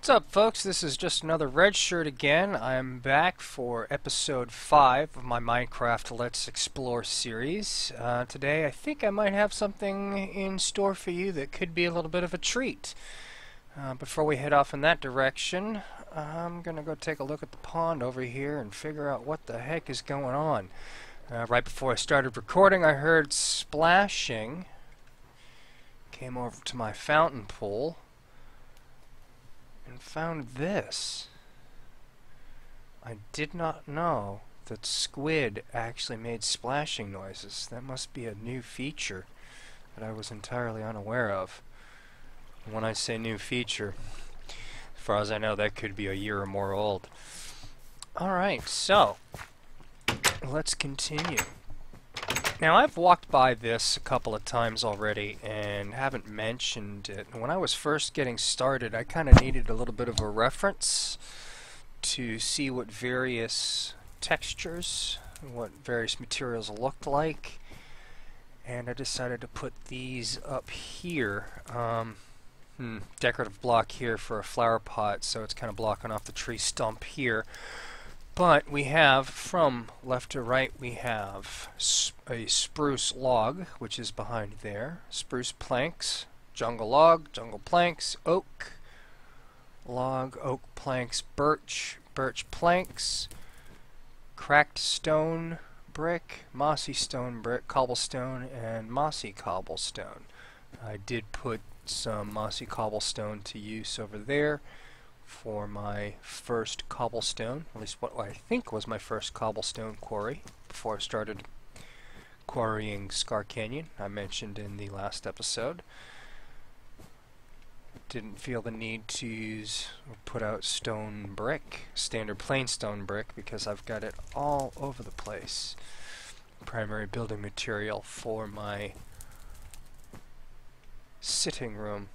What's up, folks? This is just another red shirt again. I'm back for episode 5 of my Minecraft Let's Explore series. Today I think I might have something in store for you that could be a little bit of a treat. Before we head off in that direction, I'm gonna go take a look at the pond over here and figure out what the heck is going on. Right before I started recording, I heard splashing. Came over to my fountain pool and found this. I did not know that squid actually made splashing noises. That must be a new feature that I was entirely unaware of. And when I say new feature, as far as I know, that could be a year or more old. Alright, so let's continue. Now, I've walked by this a couple of times already and haven't mentioned it. When I was first getting started, I kind of needed a little bit of a reference to see what various textures, what various materials looked like, and I decided to put these up here. Decorative block here for a flower pot, so it's kind of blocking off the tree stump here. But we have, from left to right, we have a spruce log, which is behind there, spruce planks, jungle log, jungle planks, oak log, oak planks, birch, birch planks, cracked stone brick, mossy stone brick, cobblestone, and mossy cobblestone. I did put some mossy cobblestone to use over there for my first cobblestone, at least what I think was my first cobblestone quarry before I started quarrying Scar Canyon, I mentioned in the last episode. Didn't feel the need to use or put out stone brick, standard plain stone brick, because I've got it all over the place. Primary building material for my sitting room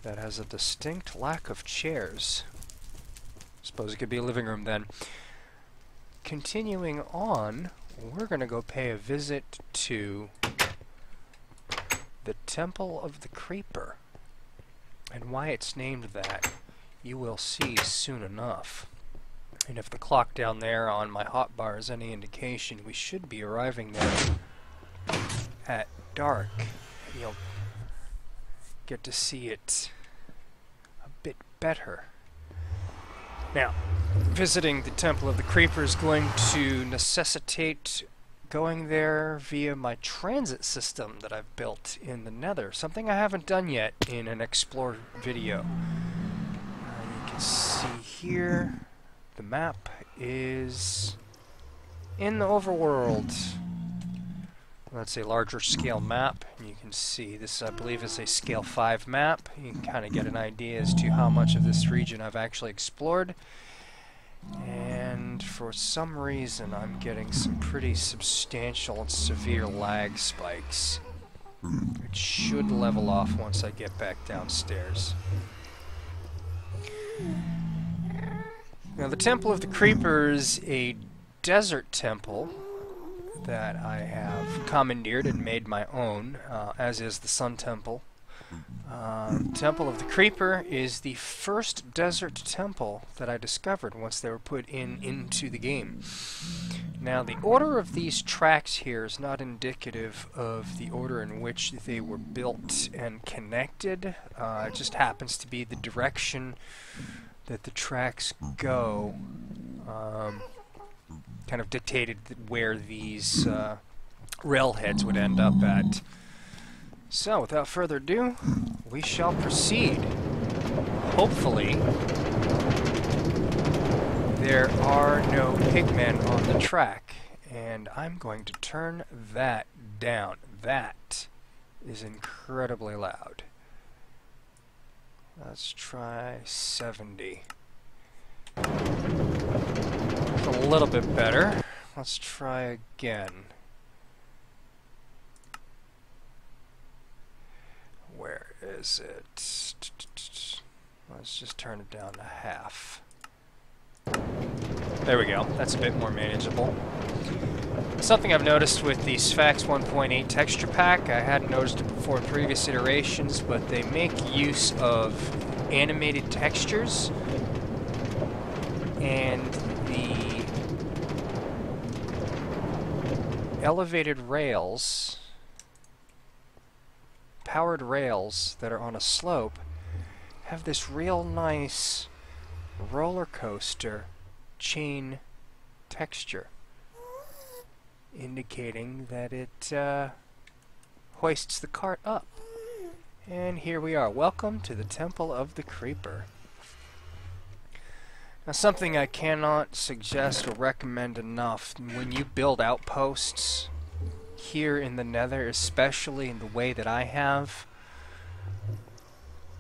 that has a distinct lack of chairs. Suppose it could be a living room then. Continuing on, we're going to go pay a visit to the Temple of the Creeper. And why it's named that, you will see soon enough. And if the clock down there on my hotbar is any indication, we should be arriving there at dark. You'll get to see it a bit better. Now, visiting the Temple of the Creeper is going to necessitate going there via my transit system that I've built in the Nether, something I haven't done yet in an Explore video. You can see here the map is in the overworld. That's a larger scale map. You can see this, I believe, is a scale 5 map. You can kind of get an idea as to how much of this region I've actually explored. And for some reason, I'm getting some pretty substantial and severe lag spikes. It should level off once I get back downstairs. Now, the Temple of the Creeper is a desert temple that I have commandeered and made my own, as is the Sun Temple. Temple of the Creeper is the first desert temple that I discovered once they were put into the game. Now, the order of these tracks here is not indicative of the order in which they were built and connected. It just happens to be the direction that the tracks go. Kind of dictated where these railheads would end up at. So, without further ado, we shall proceed. Hopefully, there are no pigmen on the track, and I'm going to turn that down. That is incredibly loud. Let's try 70. A little bit better. Let's try again. Where is it? Let's just turn it down to half. There we go. That's a bit more manageable. Something I've noticed with the Sphax 1.8 texture pack, I hadn't noticed it before in previous iterations, but they make use of animated textures, and the elevated rails, powered rails that are on a slope, have this real nice roller coaster chain texture, indicating that it hoists the cart up. And here we are. Welcome to the Temple of the Creeper. Now, something I cannot suggest or recommend enough: when you build outposts here in the Nether, especially in the way that I have,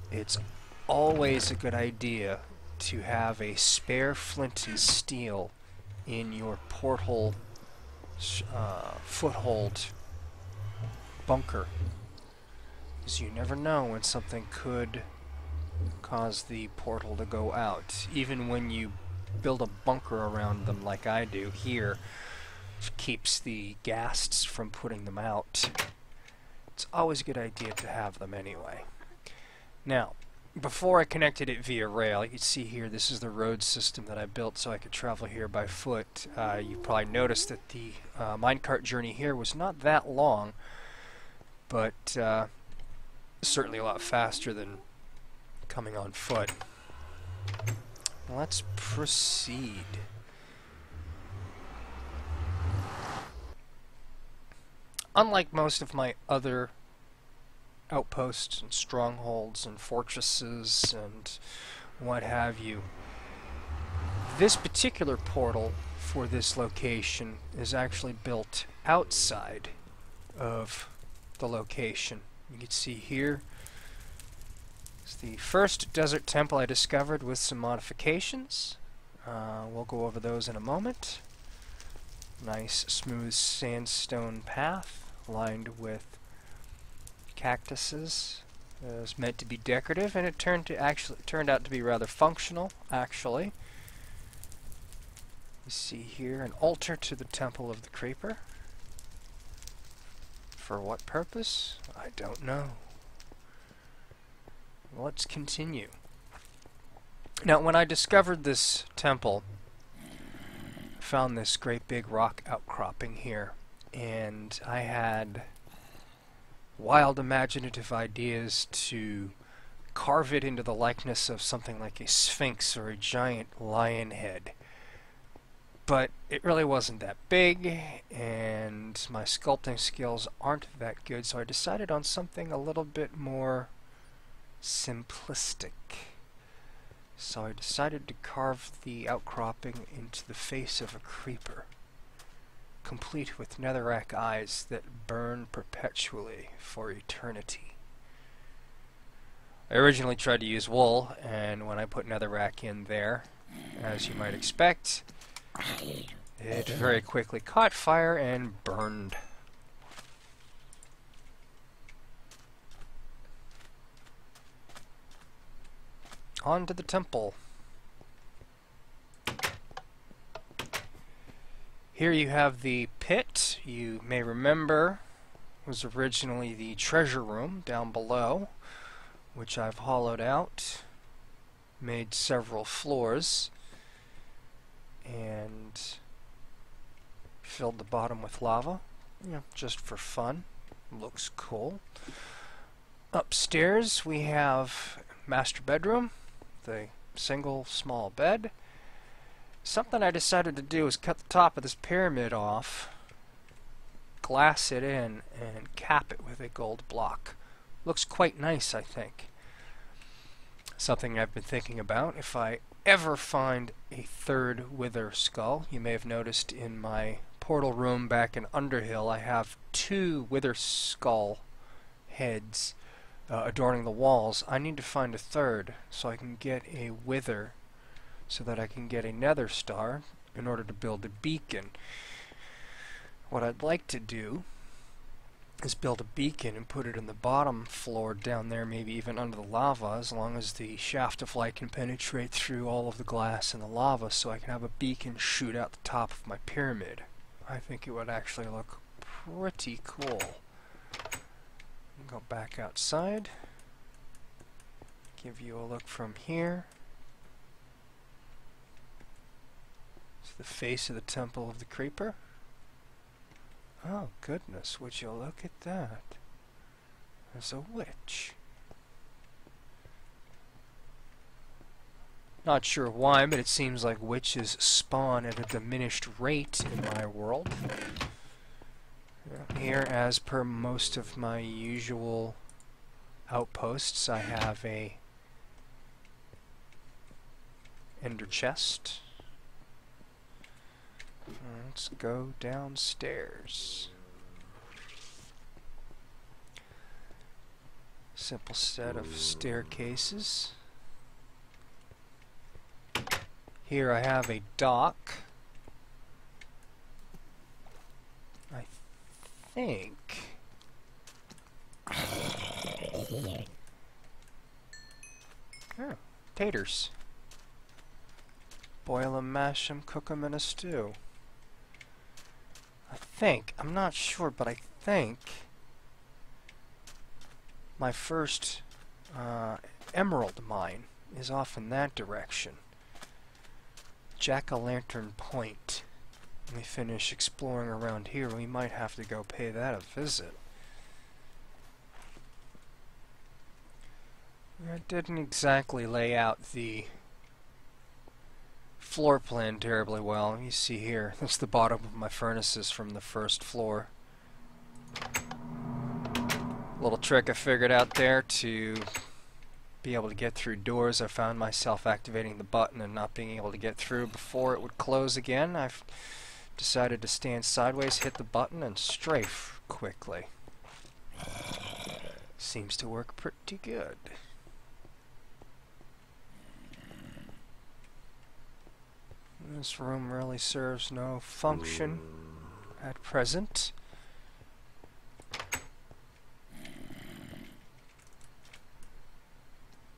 it's always a good idea to have a spare flint and steel in your portal foothold bunker, because you never know when something could cause the portal to go out, even when you build a bunker around them like I do here, which keeps the ghasts from putting them out. It's always a good idea to have them anyway. Now, before I connected it via rail, you can see here, this is the road system that I built so I could travel here by foot. You probably noticed that the minecart journey here was not that long, but certainly a lot faster than coming on foot. Let's proceed. Unlike most of my other outposts and strongholds and fortresses and what have you, this particular portal for this location is actually built outside of the location. You can see here, it's the first desert temple I discovered with some modifications. We'll go over those in a moment. Nice smooth sandstone path lined with cactuses. It was meant to be decorative, and it turned out to be rather functional, actually. You see here an altar to the Temple of the Creeper. For what purpose? I don't know. Let's continue. Now, when I discovered this temple, I found this great big rock outcropping here, and I had wild imaginative ideas to carve it into the likeness of something like a sphinx or a giant lion head. But it really wasn't that big, and my sculpting skills aren't that good, so I decided on something a little bit more simplistic. So I decided to carve the outcropping into the face of a creeper, complete with netherrack eyes that burn perpetually for eternity. I originally tried to use wool, and when I put netherrack in there, as you might expect, it very quickly caught fire and burned. On to the temple. Here you have the pit. You may remember was originally the treasure room down below, which I've hollowed out, made several floors, and filled the bottom with lava, just for fun. Looks cool. Upstairs we have master bedroom, the single small bed. Something I decided to do is cut the top of this pyramid off, glass it in, and cap it with a gold block. Looks quite nice, I think. Something I've been thinking about, if I ever find a third wither skull. You may have noticed in my portal room back in Underhill I have 2 wither skull heads adorning the walls. I need to find a third so I can get a wither, so that I can get a nether star in order to build a beacon. What I'd like to do is build a beacon and put it in the bottom floor down there, maybe even under the lava, as long as the shaft of light can penetrate through all of the glass and the lava, so I can have a beacon shoot out the top of my pyramid. I think it would actually look pretty cool. Go back outside. Give you a look from here. It's the face of the Temple of the Creeper. Oh goodness, would you look at that? There's a witch. Not sure why, but it seems like witches spawn at a diminished rate in my world. Here, as per most of my usual outposts, I have a ender chest. Let's go downstairs. Simple set of staircases. Here I have a dock. I think. Oh, taters. Boil 'em, mash 'em, cook 'em in a stew. I think, I'm not sure, but I think my first emerald mine is off in that direction. Jack-o'-lantern Point. When we finish exploring around here, we might have to go pay that a visit. I didn't exactly lay out the floor plan terribly well. You see here, that's the bottom of my furnaces from the first floor. Little trick I figured out there to be able to get through doors. I found myself activating the button and not being able to get through before it would close again. I've decided to stand sideways, hit the button, and strafe quickly. Seems to work pretty good. This room really serves no function at present.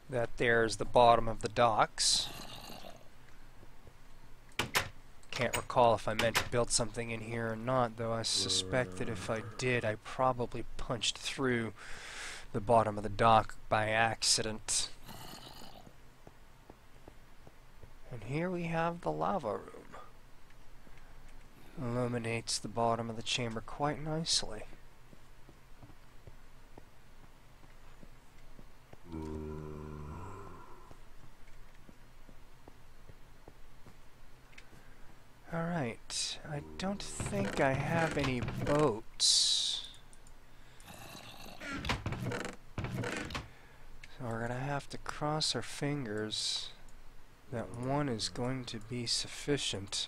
That there's the bottom of the docks. Can't recall if I meant to build something in here or not, though I suspect that if I did, I probably punched through the bottom of the dock by accident. And here we have the lava room. Illuminates the bottom of the chamber quite nicely. Alright, I don't think I have any boats. So we're gonna have to cross our fingers that one is going to be sufficient.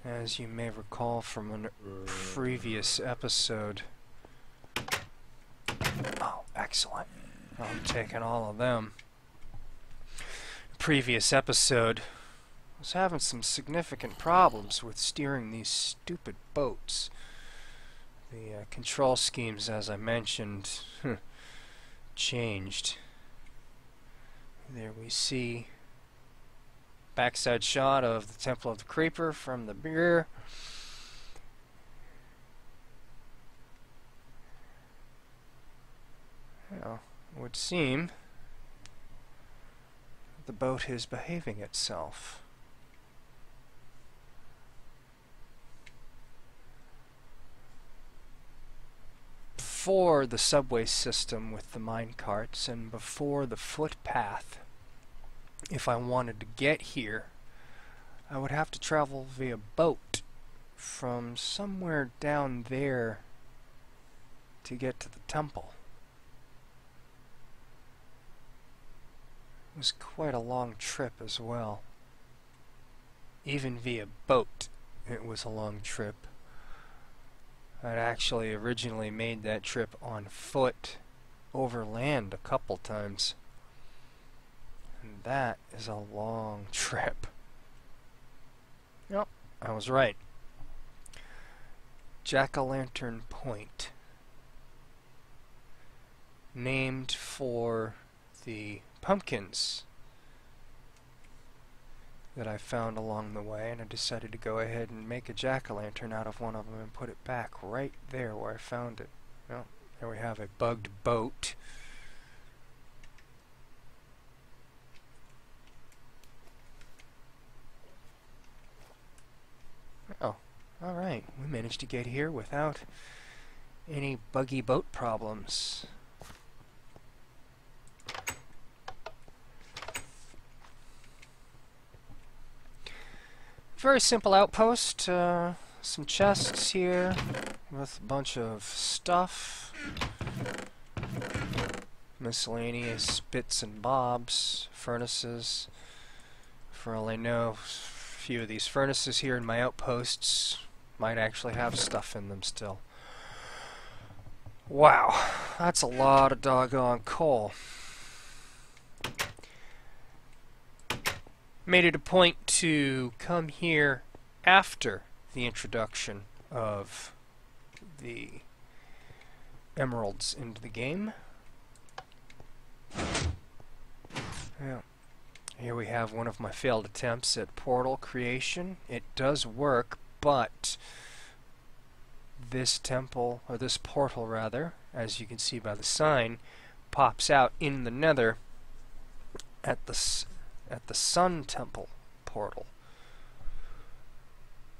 As you may recall from a previous episode. Oh, excellent. I'm taking all of them. Previous episode, I was having some significant problems with steering these stupid boats. The control schemes, as I mentioned, changed. There we see backside shot of the Temple of the Creeper from the rear. Well, it would seem the boat is behaving itself. Before the subway system with the mine carts and before the footpath, if I wanted to get here, I would have to travel via boat from somewhere down there to get to the temple. It was quite a long trip as well. Even via boat, it was a long trip. I'd actually originally made that trip on foot over land a couple times. And that is a long trip. Yep, I was right. Jack-o'-lantern Point. Named for the pumpkins that I found along the way, and I decided to go ahead and make a jack-o'-lantern out of one of them and put it back right there where I found it. Well, there we have a bugged boat. Oh, alright, we managed to get here without any buggy boat problems. Very simple outpost, some chests here with a bunch of stuff, miscellaneous bits and bobs, furnaces. For all I know, a few of these furnaces here in my outposts might actually have stuff in them still. Wow, that's a lot of doggone coal. Made it a point to come here after the introduction of the emeralds into the game. Yeah. Here we have one of my failed attempts at portal creation. It does work, but this temple, or this portal rather, as you can see by the sign, pops out in the nether at the Sun Temple portal.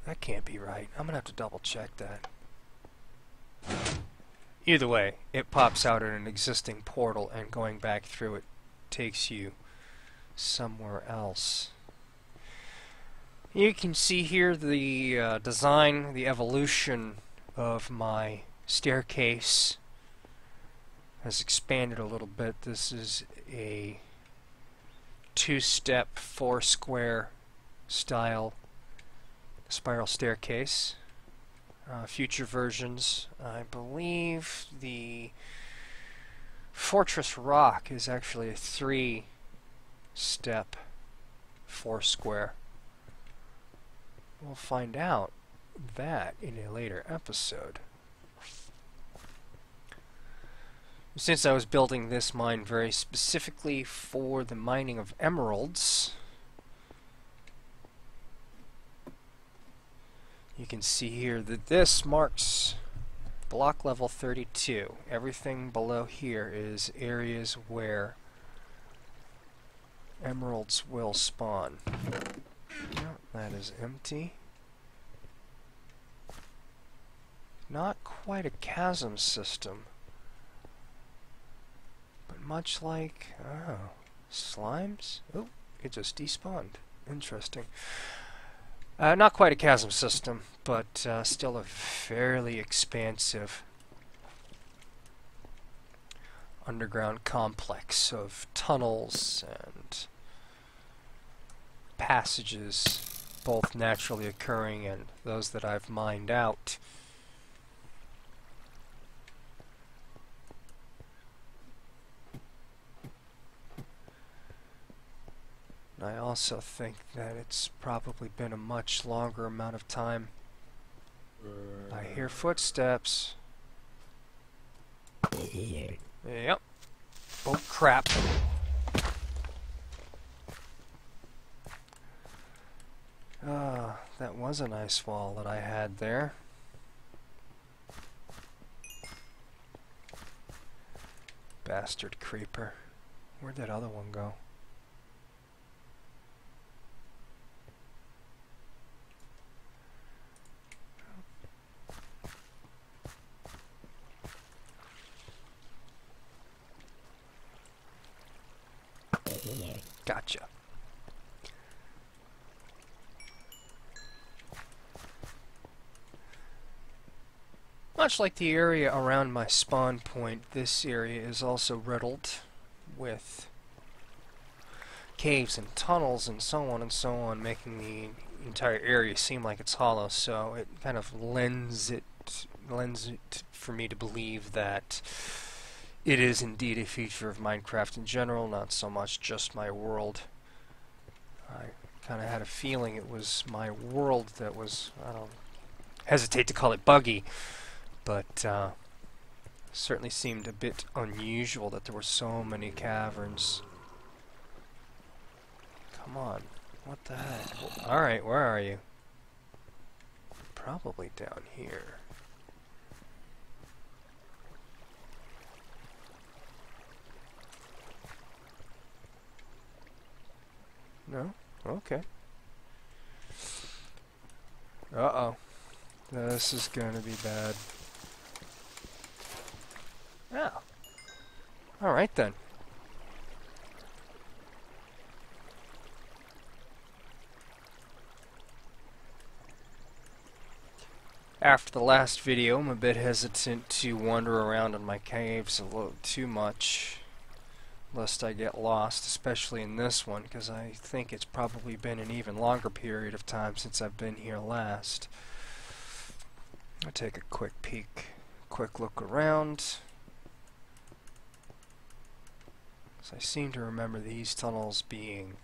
That can't be right. I'm gonna have to double check that. Either way, it pops out at an existing portal, and going back through it takes you somewhere else. You can see here the design, the evolution of my staircase has expanded a little bit. This is a two-step, four-square style spiral staircase. Future versions, I believe the Fortress Rock is actually a three-step, four-square. We'll find out that in a later episode. Since I was building this mine very specifically for the mining of emeralds, you can see here that this marks block level 32. Everything below here is areas where emeralds will spawn. No, that is empty. Not quite a chasm system, but much like, oh, slimes? Oh, it just despawned. Interesting. Not quite a chasm system, but still a fairly expansive underground complex of tunnels and passages, both naturally occurring and those that I've mined out. I also think that it's probably been a much longer amount of time. I hear footsteps. Yep. Oh crap. That was a nice wall that I had there. Bastard creeper. Where'd that other one go? Gotcha. Much like the area around my spawn point, this area is also riddled with caves and tunnels and so on, making the entire area seem like it's hollow, so it kind of lends it for me to believe that it is indeed a feature of Minecraft in general, not so much just my world. I kind of had a feeling it was my world that was, I don't hesitate to call it buggy, but certainly seemed a bit unusual that there were so many caverns. Come on. What the heck? Alright, where are you? Probably down here. No? Okay. Uh-oh. This is gonna be bad. Oh. Alright then. After the last video, I'm a bit hesitant to wander around in my caves a little too much, lest I get lost, especially in this one, because I think it's probably been an even longer period of time since I've been here last. I'll take a quick peek, quick look around. So I seem to remember these tunnels being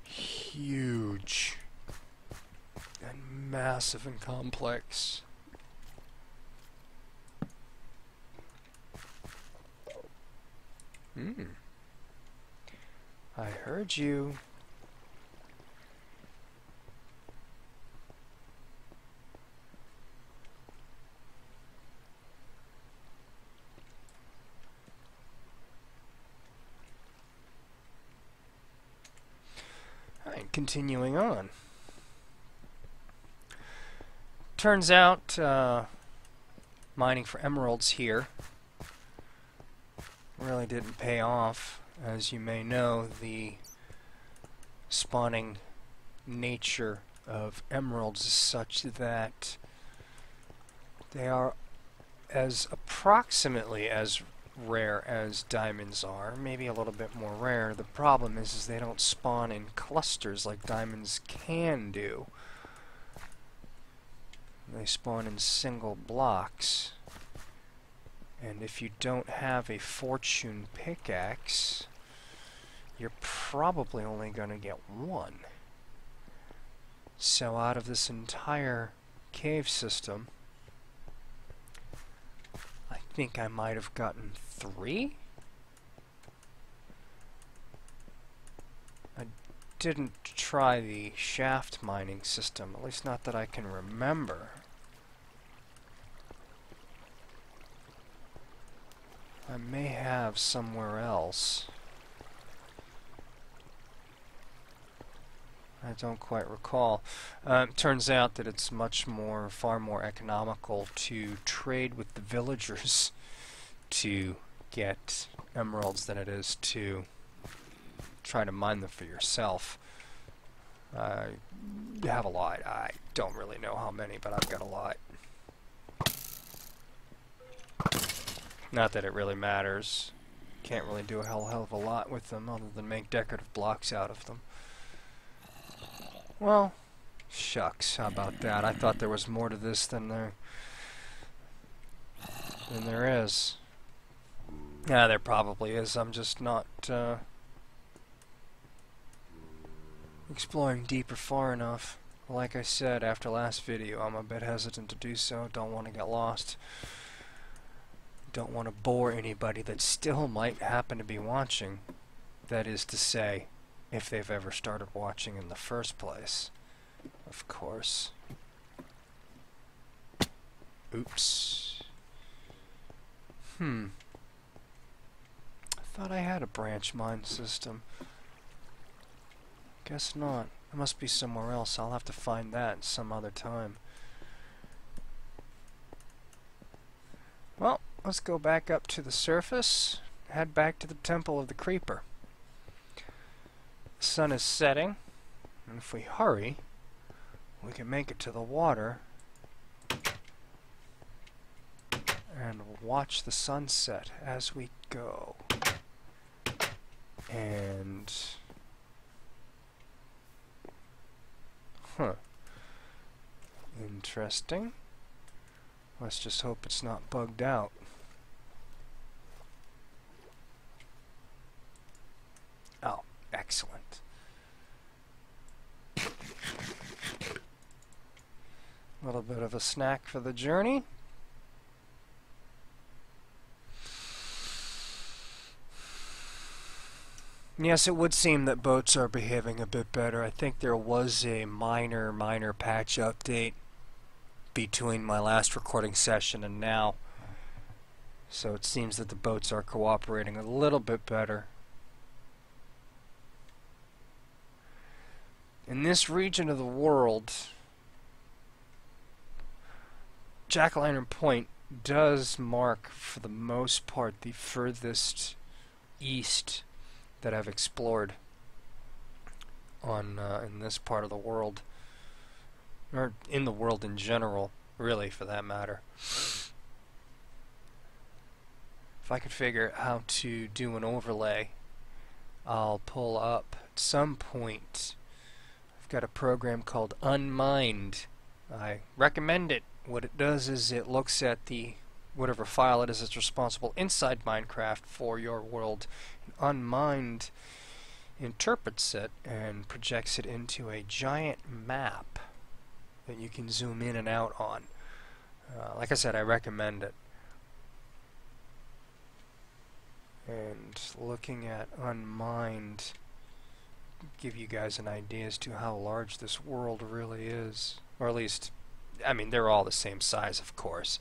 huge and massive and complex. I heard you. Alright, continuing on. Turns out, mining for emeralds here really didn't pay off. As you may know, the spawning nature of emeralds is such that they are as approximately as rare as diamonds are, maybe a little bit more rare. The problem is they don't spawn in clusters like diamonds can do. They spawn in single blocks. And if you don't have a fortune pickaxe, you're probably only going to get one. So out of this entire cave system, I think I might have gotten 3? I didn't try the shaft mining system, at least not that I can remember. I may have somewhere else. I don't quite recall. Turns out that it's far more economical to trade with the villagers to get emeralds than it is to try to mine them for yourself. I have a lot. I don't really know how many, but I've got a lot. Not that it really matters. Can't really do a hell of a lot with them other than make decorative blocks out of them. Well, shucks, how about that? I thought there was more to this than there is. Yeah, there probably is. I'm just not exploring deeper far enough. Like I said after last video, I'm a bit hesitant to do so. Don't want to get lost. Don't want to bore anybody that still might happen to be watching. That is to say, if they've ever started watching in the first place. Of course. Oops. I thought I had a branch mine system. Guess not. It must be somewhere else. I'll have to find that some other time. Well, let's go back up to the surface, head back to the Temple of the Creeper. The sun is setting, and if we hurry, we can make it to the water and watch the sunset as we go. And... interesting. Let's just hope it's not bugged out. Oh, excellent. A little bit of a snack for the journey. Yes, it would seem that boats are behaving a bit better. I think there was a minor patch update between my last recording session and now. So it seems that the boats are cooperating a little bit better. In this region of the world, Jack-o'-lantern Point does mark, for the most part, the furthest east that I've explored on in this part of the world, or in the world in general, really, for that matter. If I could figure out how to do an overlay, I'll pull up at some point. I've got a program called Unmined. I recommend it. What it does is it looks at the whatever file it is that's responsible inside Minecraft for your world. Unmined interprets it and projects it into a giant map that you can zoom in and out on. Like I said, I recommend it. And looking at Unmined, give you guys an idea as to how large this world really is. Or at least, I mean, they're all the same size, of course.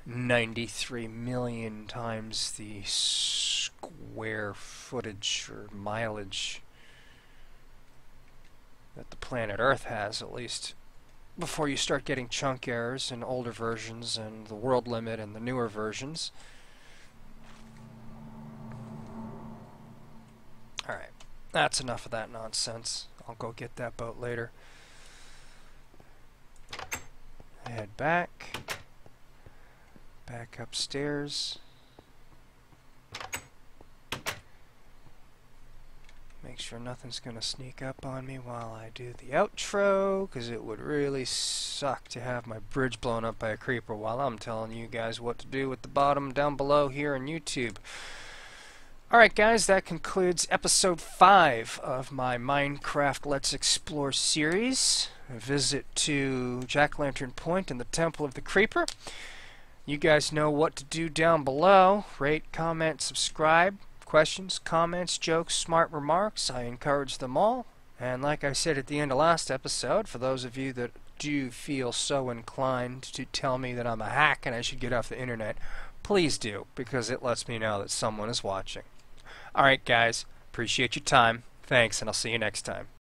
93 million times the square footage or mileage that the planet Earth has, at least before you start getting chunk errors in older versions and the world limit and the newer versions. Alright, that's enough of that nonsense. I'll go get that boat later. Head back upstairs. Make sure nothing's gonna sneak up on me while I do the outro, because it would really suck to have my bridge blown up by a creeper while I'm telling you guys what to do with the bottom down below here on YouTube. Alright guys, that concludes episode 5 of my Minecraft Let's Explore series. A visit to Jack-o'-lantern Point and the Temple of the Creeper. You guys know what to do down below. Rate, comment, subscribe. Questions, comments, jokes, smart remarks, I encourage them all. And like I said at the end of last episode, for those of you that do feel so inclined to tell me that I'm a hack and I should get off the internet, please do, because it lets me know that someone is watching. Alright guys, appreciate your time. Thanks, and I'll see you next time.